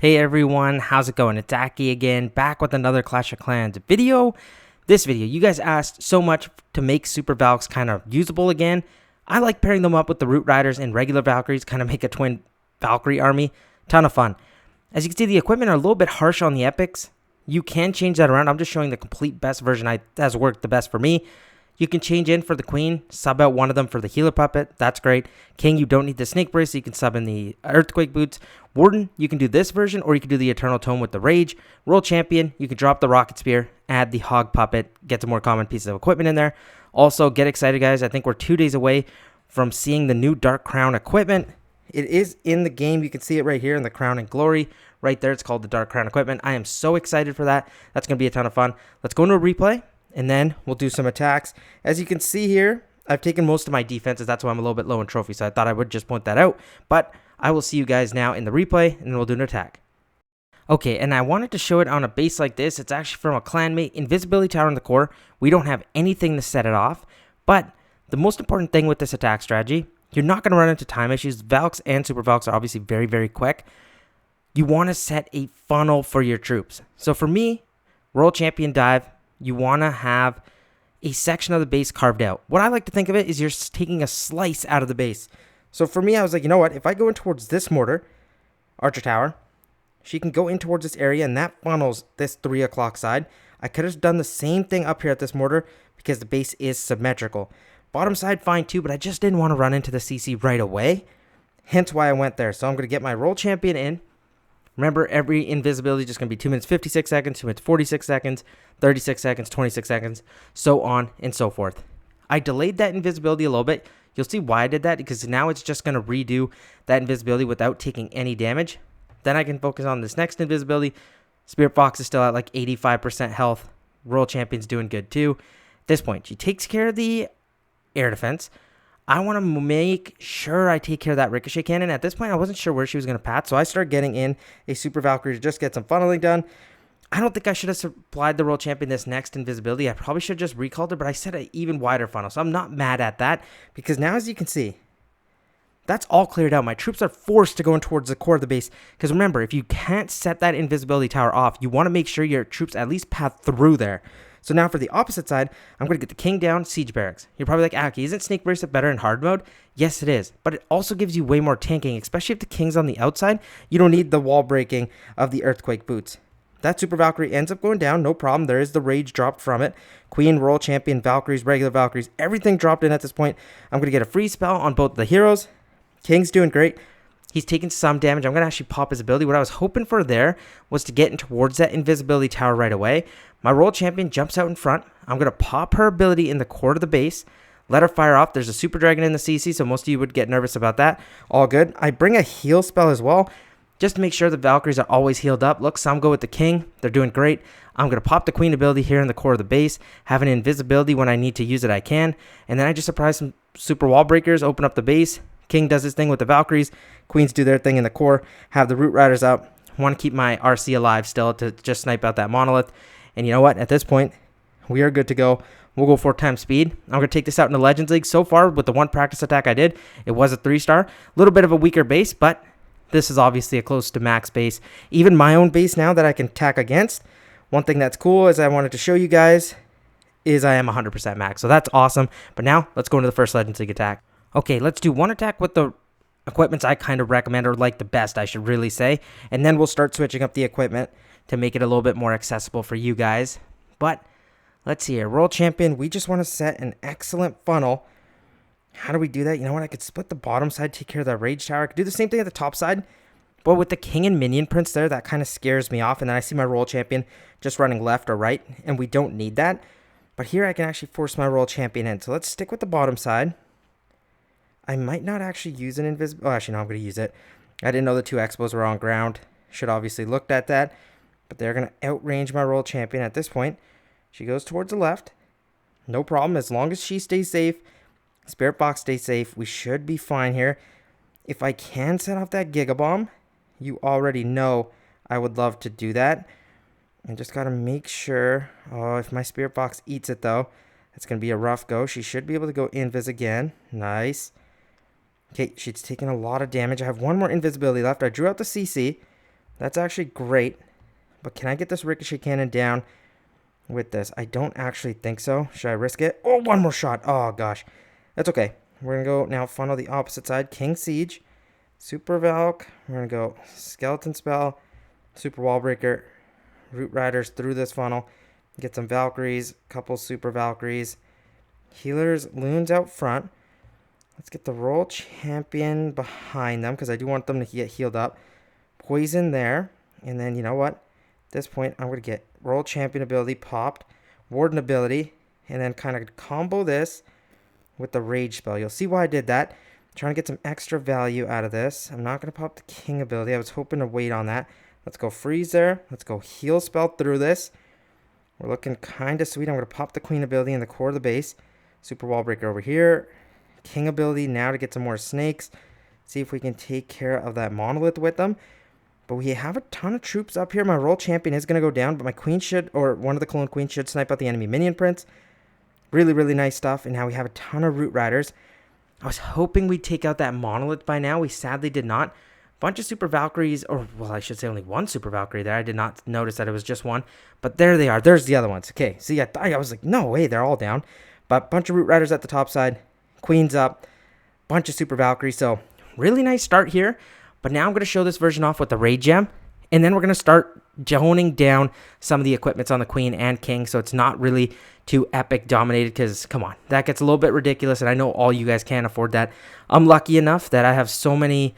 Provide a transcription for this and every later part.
Hey everyone, how's it going? It's Aki again, back with another Clash of Clans video. This video, you guys asked so much to make Super Valks kind of usable again. I like pairing them up with the Root Riders and regular Valkyries, kind of make a twin Valkyrie army. Ton of fun. As you can see, the equipment are a little bit harsh on the epics. You can change that around. I'm just showing the complete best version that has worked the best for me. You can change in for the Queen, sub out one of them for the Healer Puppet. That's great. King, you don't need the Snake Brace, so you can sub in the Earthquake Boots. Warden, you can do this version, or you can do the Eternal Tome with the Rage. World Champion, you can drop the Rocket Spear, add the Hog Puppet, get some more common pieces of equipment in there. Also, get excited, guys. I think we're 2 days away from seeing the new Dark Crown equipment. It is in the game. You can see it right here in the Crown and Glory. Right there, it's called the Dark Crown equipment. I am so excited for that. That's going to be a ton of fun. Let's go into a replay, and then we'll do some attacks. As you can see here, I've taken most of my defenses. That's why I'm a little bit low in trophy, so I thought I would just point that out. But I will see you guys now in the replay, and then we'll do an attack. Okay, and I wanted to show it on a base like this. It's actually from a clanmate, Invisibility Tower in the core. We don't have anything to set it off, but the most important thing with this attack strategy, you're not going to run into time issues. Valks and Super Valks are obviously very, very quick. You want to set a funnel for your troops. So for me, World Champion Dive, you want to have a section of the base carved out. What I like to think of it is you're taking a slice out of the base. So for me, I was like, you know what? If I go in towards this mortar, Archer Tower, she can go in towards this area, and that funnels this 3 o'clock side. I could have done the same thing up here at this mortar because the base is symmetrical. Bottom side, fine too, but I just didn't want to run into the CC right away. Hence why I went there. So I'm going to get my World Champion in. Remember, every invisibility is just going to be 2 minutes 56 seconds, 2 minutes 46 seconds, 36 seconds, 26 seconds, so on and so forth. I delayed that invisibility a little bit. You'll see why I did that, because now it's just going to redo that invisibility without taking any damage. Then I can focus on this next invisibility. Spirit Fox is still at like 85% health. World Champion's doing good too. At this point, she takes care of the air defense. I want to make sure I take care of that Ricochet Cannon. At this point, I wasn't sure where she was going to pat, so I started getting in a Super Valkyrie to just get some funneling done. I don't think I should have supplied the World Champion this next invisibility. I probably should have just recalled her, but I set an even wider funnel, so I'm not mad at that, because now, as you can see, that's all cleared out. My troops are forced to go in towards the core of the base, because remember, if you can't set that invisibility tower off, you want to make sure your troops at least path through there. So now for the opposite side, I'm going to get the King down, Siege Barracks. You're probably like, Aki, isn't Snake Bracelet better in hard mode? Yes, it is. But it also gives you way more tanking, especially if the King's on the outside. You don't need the wall breaking of the Earthquake Boots. That Super Valkyrie ends up going down, no problem. There is the Rage dropped from it. Queen, World Champion, Valkyries, regular Valkyries, everything dropped in at this point. I'm going to get a free spell on both the heroes. King's doing great. He's taking some damage. I'm going to actually pop his ability. What I was hoping for there was to get in towards that invisibility tower right away. My World Champion jumps out in front. I'm going to pop her ability in the core of the base. Let her fire off. There's a Super Dragon in the CC, so most of you would get nervous about that. All good. I bring a heal spell as well, just to make sure the Valkyries are always healed up. Look, some go with the King. They're doing great. I'm going to pop the Queen ability here in the core of the base. Have an invisibility when I need to use it, I can. And then I just surprise some Super Wall Breakers, open up the base. King does his thing with the Valkyries. Queens do their thing in the core. Have the Root Riders up. Want to keep my RC alive still to just snipe out that Monolith. And you know what? At this point, we are good to go. We'll go 4 times speed. I'm going to take this out in the Legends League. So far, with the one practice attack I did, it was a 3-star. A little bit of a weaker base, but this is obviously a close to max base. Even my own base now that I can attack against. One thing that's cool is I wanted to show you guys is I am 100% max. So that's awesome. But now, let's go into the first Legends League attack. Okay, let's do one attack with the equipments I kind of recommend, or like the best, I should really say. And then we'll start switching up the equipment to make it a little bit more accessible for you guys. But let's see here. World Champion, we just want to set an excellent funnel. How do we do that? You know what? I could split the bottom side, take care of that Rage Tower. I could do the same thing at the top side. But with the King and Minion Prince there, that kind of scares me off. And then I see my World Champion just running left or right. And we don't need that. But here I can actually force my World Champion in. So let's stick with the bottom side. I might not actually use an invisible... Oh, actually, no, I'm going to use it. I didn't know the 2 Expos were on ground. Should obviously looked at that. But they're going to outrange my World Champion at this point. She goes towards the left. No problem. As long as she stays safe, Spirit Box stays safe, we should be fine here. If I can set off that Giga Bomb, you already know I would love to do that. I just got to make sure... Oh, if my Spirit Box eats it, though, it's going to be a rough go. She should be able to go invis again. Nice. Okay, she's taking a lot of damage. I have one more invisibility left. I drew out the CC. That's actually great. But can I get this ricochet cannon down with this? I don't actually think so. Should I risk it? Oh, one more shot. Oh, gosh. That's okay. We're going to go now funnel the opposite side. King Siege. Super Valk. We're going to go Skeleton Spell. Super Wall Breaker. Root Riders through this funnel. Get some Valkyries. Couple Super Valkyries. Healers. Loons out front. Let's get the Royal Champion behind them because I do want them to get healed up. Poison there. And then, you know what? At this point, I'm going to get Royal Champion ability popped. Warden ability. And then kind of combo this with the Rage spell. You'll see why I did that. I'm trying to get some extra value out of this. I'm not going to pop the King ability. I was hoping to wait on that. Let's go freeze there. Let's go heal spell through this. We're looking kind of sweet. I'm going to pop the Queen ability in the core of the base. Super Wall Breaker over here. King ability now to get some more snakes. See if we can take care of that monolith with them. But we have a ton of troops up here. My Royal Champion is going to go down, but my Queen should, or one of the Clone Queens should snipe out the enemy minion prince. Really, really nice stuff. And now we have a ton of Root Riders. I was hoping we'd take out that monolith by now. We sadly did not. Bunch of Super Valkyries, or well, I should say only one Super Valkyrie there. I did not notice that it was just one. But there they are. There's the other ones. Okay, see, I was like, no way, they're all down. But bunch of Root Riders at the top side. Queen's up. Bunch of Super Valkyries. So really nice start here. But now I'm going to show this version off with the Raid Gem. And then we're going to start honing down some of the equipments on the Queen and King. So it's not really too epic dominated because, come on, that gets a little bit ridiculous. And I know all you guys can't afford that. I'm lucky enough that I have so many,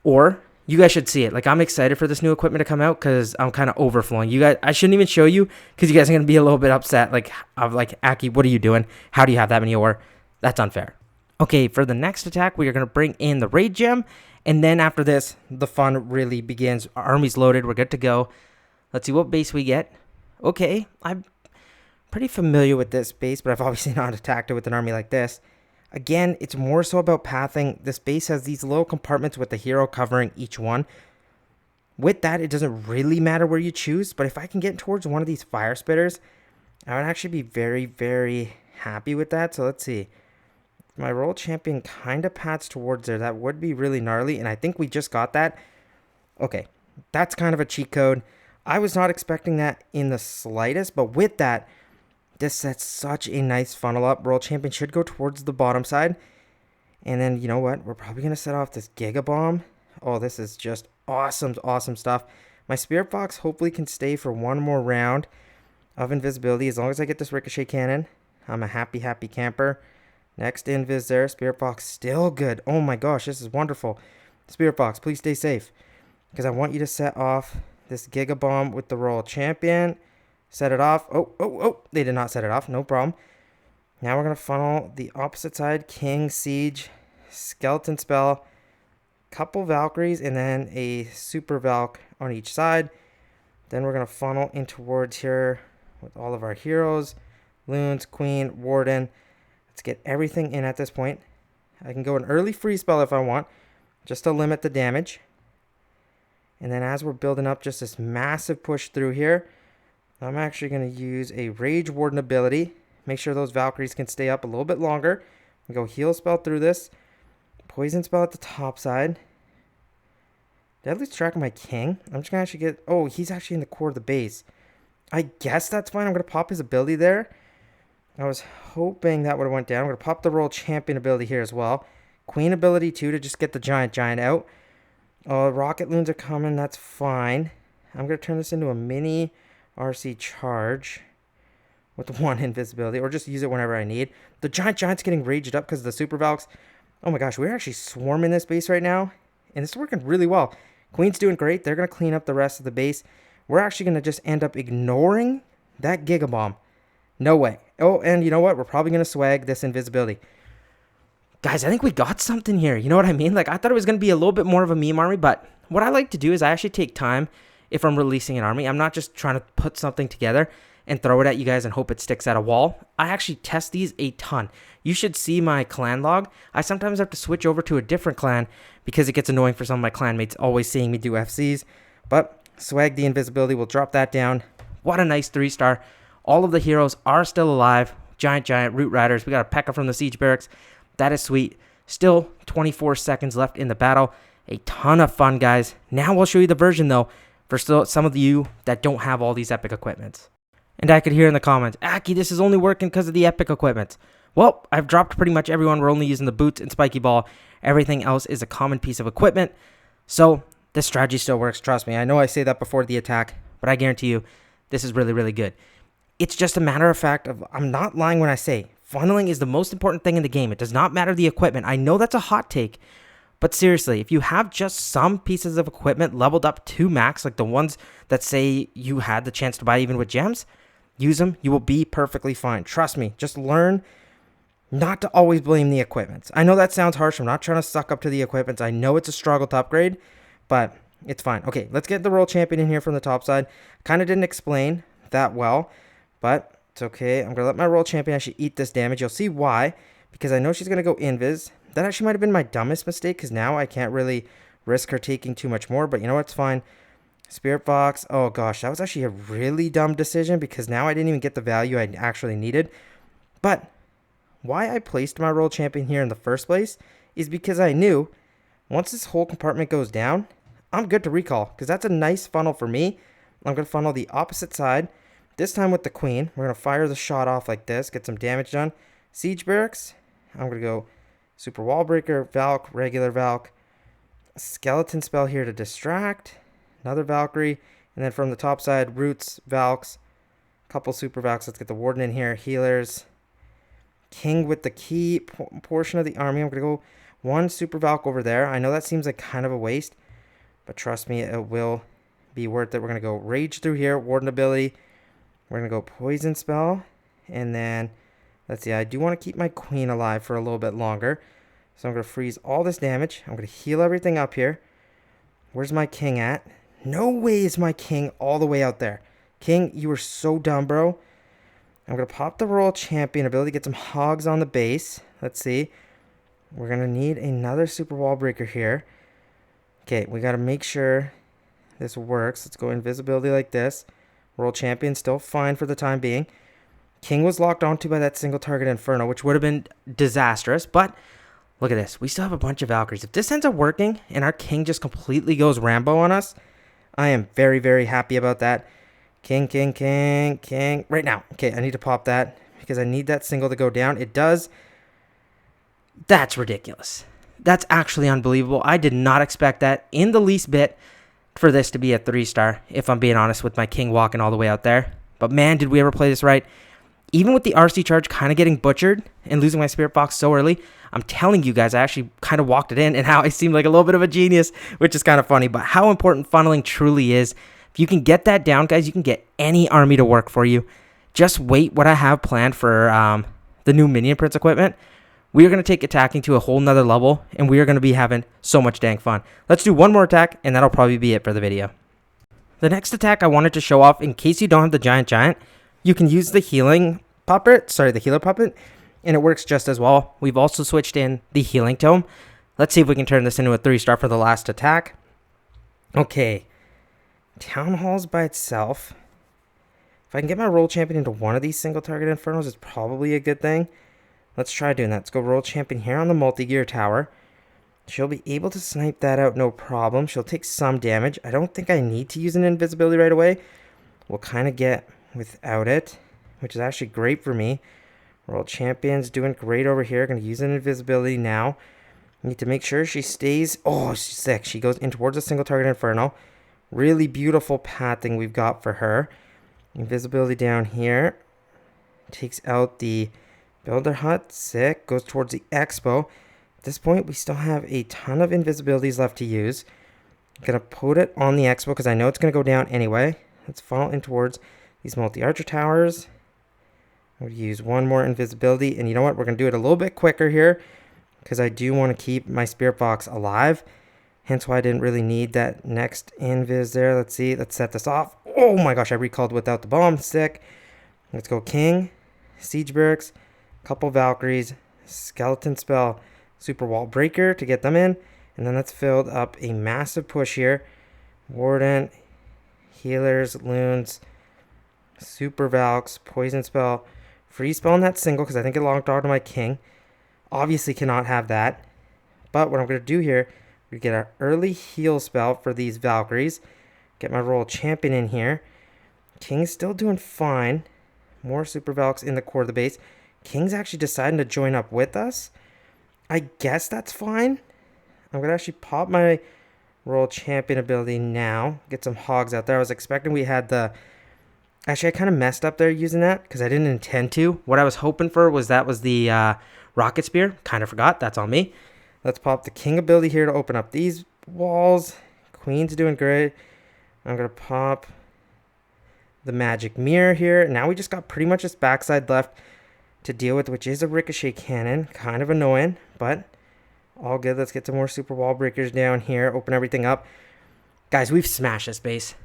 or you guys should see it. Like, I'm excited for this new equipment to come out because I'm kind of overflowing. You guys, I shouldn't even show you because you guys are going to be a little bit upset. Like, I'm like, Aki, what are you doing? How do you have that many ore? That's unfair. Okay, for the next attack, we are going to bring in the Raid Gem. And then after this, the fun really begins. Our army's loaded. We're good to go. Let's see what base we get. Okay, I'm pretty familiar with this base, but I've obviously not attacked it with an army like this. Again, it's more so about pathing. This base has these little compartments with the hero covering each one. With that, it doesn't really matter where you choose, but if I can get towards one of these fire spitters, I would actually be very, very happy with that. So let's see. My Royal Champion kind of pats towards there. That would be really gnarly, and I think we just got that. Okay, that's kind of a cheat code. I was not expecting that in the slightest, but with that, this sets such a nice funnel up. Royal Champion should go towards the bottom side. And then, you know what? We're probably going to set off this Giga Bomb. Oh, this is just awesome, awesome stuff. My Spirit Box hopefully can stay for one more round of invisibility. As long as I get this Ricochet Cannon, I'm a happy, happy camper. Next invis there. Spirit Box still good. Oh my gosh, this is wonderful. Spirit Box, please stay safe. Because I want you to set off this Giga Bomb with the Royal Champion. Set it off. Oh. They did not set it off. No problem. Now we're going to funnel the opposite side. King, Siege, Skeleton Spell, couple Valkyries, and then a Super Valk on each side. Then we're going to funnel in towards here with all of our heroes. Loons, Queen, Warden. Let's get everything in at this point. I can go an early freeze spell if I want, just to limit the damage. And then as we're building up just this massive push through here, I'm actually going to use a Rage Warden ability. Make sure those Valkyries can stay up a little bit longer. And go heal spell through this. Poison spell at the top side. Did I lose track of my King? I'm just going to actually get... Oh, he's actually in the core of the base. I guess that's fine. I'm going to pop his ability there. I was hoping that would have went down. I'm going to pop the Royal Champion ability here as well. Queen ability too to just get the giant out. Rocket Loons are coming. That's fine. I'm going to turn this into a mini RC charge with one invisibility, or just use it whenever I need. The giant's getting raged up because of the Super Valks. Oh my gosh, we're actually swarming this base right now, and it's working really well. Queen's doing great. They're going to clean up the rest of the base. We're actually going to just end up ignoring that Giga Bomb. No way. Oh, and you know what? We're probably going to swag this invisibility. Guys, I think we got something here. You know what I mean? Like, I thought it was going to be a little bit more of a meme army, but what I like to do is I actually take time if I'm releasing an army. I'm not just trying to put something together and throw it at you guys and hope it sticks at a wall. I actually test these a ton. You should see my clan log. I sometimes have to switch over to a different clan because it gets annoying for some of my clanmates always seeing me do FCs. But swag the invisibility. We'll drop that down. What a nice 3-star. All of the heroes are still alive. Giant, Root Riders. We got a P.E.K.K.A from the Siege Barracks. That is sweet. Still 24 seconds left in the battle. A ton of fun, guys. Now we'll show you the version, though, for some of you that don't have all these epic equipments. And I could hear in the comments, Aki, this is only working because of the epic equipment. Well, I've dropped pretty much everyone. We're only using the boots and spiky ball. Everything else is a common piece of equipment. So this strategy still works. Trust me. I know I say that before the attack, but I guarantee you this is really, really good. It's just a matter of fact of, I'm not lying when I say funneling is the most important thing in the game. It does not matter the equipment. I know that's a hot take, but seriously, if you have just some pieces of equipment leveled up to max, like the ones that say you had the chance to buy even with gems, use them. You will be perfectly fine. Trust me. Just learn not to always blame the equipment. I know that sounds harsh. I'm not trying to suck up to the equipment. I know it's a struggle to upgrade, but it's fine. Okay, let's get the world champion in here from the top side. Kind of didn't explain that well, but it's okay. I'm going to let my world champion actually eat this damage. You'll see why, because I know she's going to go invis. That actually might have been my dumbest mistake, because now I can't really risk her taking too much more, but you know what? It's fine. Spirit Box. Oh gosh, that was actually a really dumb decision, because now I didn't even get the value I actually needed. But why I placed my world champion here in the first place is because I knew once this whole compartment goes down, I'm good to recall, because that's a nice funnel for me. I'm going to funnel the opposite side, this time with the queen. We're going to fire the shot off like this, get some damage done. Siege barracks. I'm going to go super wall breaker, Valk, regular Valk. Skeleton spell here to distract. Another Valkyrie. And then from the top side, roots, Valks. Couple super Valks. Let's get the warden in here. Healers. King with the key portion of the army. I'm going to go one super Valk over there. I know that seems like kind of a waste, but trust me, it will be worth it. We're going to go rage through here, warden ability. We're going to go poison spell. And then, let's see, I do want to keep my queen alive for a little bit longer. So I'm going to freeze all this damage. I'm going to heal everything up here. Where's my king at? No way is my king all the way out there. King, you were so dumb, bro. I'm going to pop the royal champion ability, get some hogs on the base. Let's see. We're going to need another super wall breaker here. Okay, we got to make sure this works. Let's go invisibility like this. Royal champion still fine for the time being. King was locked onto by that single target inferno, which would have been disastrous. But look at this. We still have a bunch of Valkyries. If this ends up working and our king just completely goes Rambo on us, I am very, very happy about that. King, king, king, king. Right now. Okay, I need to pop that because I need that single to go down. It does. That's ridiculous. That's actually unbelievable. I did not expect that in the least bit for this to be a 3-star, if I'm being honest, with my king walking all the way out there. But man, did we ever play this right. Even with the RC charge kind of getting butchered and losing my spirit box so early, I'm telling you guys, I actually kind of walked it in, and how I seemed like a little bit of a genius, which is kind of funny. But how important funneling truly is. If you can get that down, guys, you can get any army to work for you. Just wait what I have planned for the new Minion Prince equipment. We are going to take attacking to a whole nother level, and we are going to be having so much dang fun. Let's do one more attack, and that'll probably be it for the video. The next attack I wanted to show off, in case you don't have the giant, you can use the healing puppet, the healer puppet, and it works just as well. We've also switched in the healing tome. Let's see if we can turn this into a 3-star for the last attack. Okay. Town Halls by itself. If I can get my roll champion into one of these single target infernos, it's probably a good thing. Let's try doing that. Let's go roll champion here on the multi-gear tower. She'll be able to snipe that out, no problem. She'll take some damage. I don't think I need to use an invisibility right away. We'll kind of get without it, which is actually great for me. World Champion's doing great over here. Going to use an invisibility now. Need to make sure she stays. Oh, she's sick. She goes in towards a single target inferno. Really beautiful pathing we've got for her. Invisibility down here. Takes out the builder hut. Sick. Goes towards the expo. At this point, we still have a ton of invisibilities left to use. I'm going to put it on the expo because I know it's going to go down anyway. Let's funnel in towards these multi-archer towers. I'm going to use one more invisibility. And you know what? We're going to do it a little bit quicker here, because I do want to keep my spirit box alive. Hence why I didn't really need that next invis there. Let's see. Let's set this off. Oh my gosh, I recalled without the bomb. Sick. Let's go king. Siege barracks. Couple Valkyries. Skeleton spell. Super wall breaker to get them in. And then let's fill up a massive push here. Warden. Healers. Loons. Super Valks. Poison spell. Free spell on that single, because I think it locked onto my king. Obviously cannot have that. But what I'm going to do here, we get our early heal spell for these Valkyries. Get my royal champion in here. King's still doing fine. More super Valks in the core of the base. King's actually deciding to join up with us. I guess that's fine. I'm going to actually pop my royal champion ability now. Get some hogs out there. I was expecting we had the... Actually, I kind of messed up there using that because I didn't intend to. What I was hoping for was the rocket spear. Kind of forgot. That's on me. Let's pop the king ability here to open up these walls. Queen's doing great. I'm going to pop the magic mirror here. Now we just got pretty much this backside left to deal with, which is a ricochet cannon. Kind of annoying, but all good. Let's get some more super wall breakers down here. Open everything up. Guys, we've smashed this base.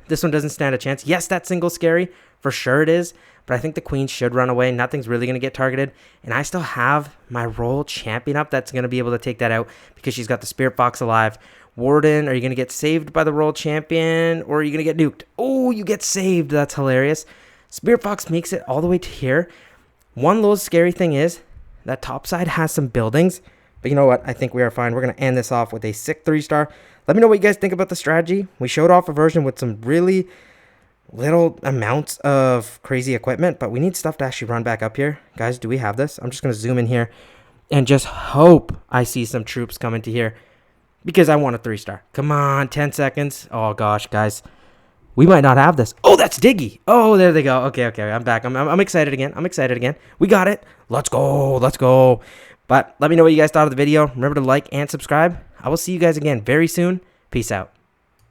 This one doesn't stand a chance. Yes, that single's scary. For sure it is. But I think the queen should run away. Nothing's really going to get targeted. And I still have my royal champion up that's going to be able to take that out because she's got the spirit box alive. Warden, are you going to get saved by the royal champion or are you going to get nuked? Oh, you get saved. That's hilarious. Spirit box makes it all the way to here. One little scary thing is that top side has some buildings. But you know what? I think we are fine. We're going to end this off with a sick 3-star. Let me know what you guys think about the strategy. We showed off a version with some really little amounts of crazy equipment, but we need stuff to actually run back up here. Guys, do we have this? I'm just going to zoom in here and just hope I see some troops come into here because I want a 3-star. Come on, 10 seconds. Oh, gosh, guys. We might not have this. Oh, that's Diggy. Oh, there they go. Okay, I'm back. I'm excited again. We got it. Let's go. But let me know what you guys thought of the video. Remember to like and subscribe. I will see you guys again very soon. Peace out.